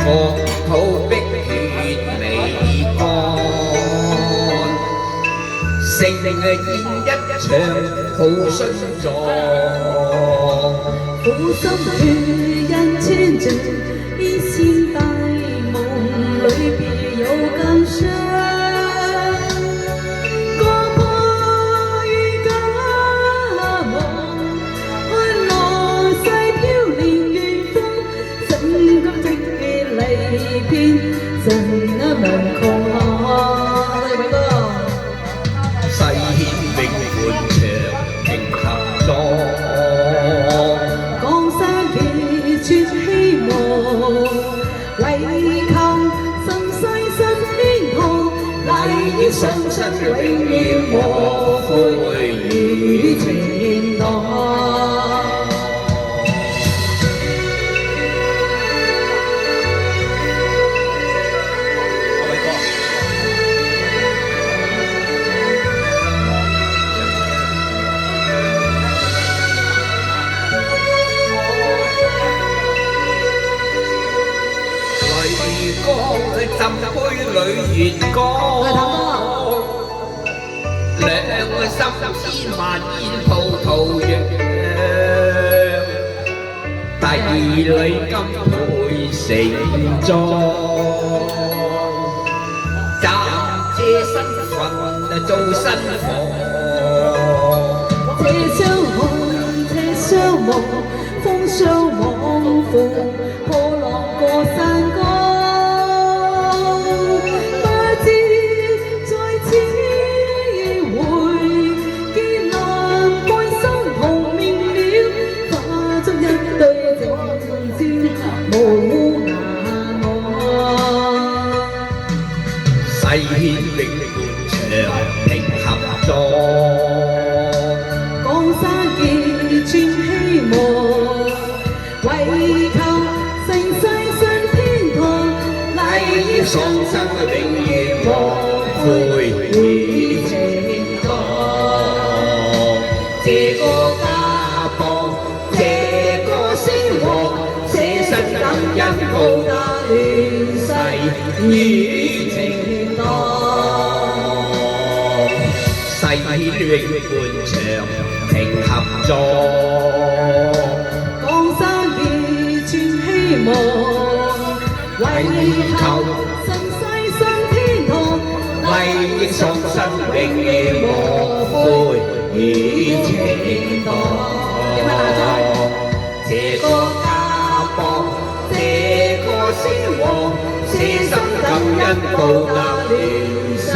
國土碧血未乾，勝宴一場好順狀。苦心與人千丈，以前大夢裏別有感傷。個破與假夢，看來世飄零遠方，怎敢直結離別，怎能窮？誓獻永伴長情合作。江山幾寸希望，為求神世新天堂，禮應雙生永遠和悔與情蕩。浸杯裏月光，兩個心千萬煙葡萄釀，帝女金配盛裝，暫借身份做新房。這相看這相望，風霜往復，破浪過山崗。誓獻永伴長情合作，江山幾寸希望，為求盛世新天堂，禮應雙生永遠和悔與情蕩。這個家邦，這個先王，捨身感恩報答亂世與情蕩。誓獻永伴長情合作，江山幾寸希望，為求神世新天堂，禮應雙生永遠和悔與情蕩。這個家邦，這個先王，捨身感恩報答亂世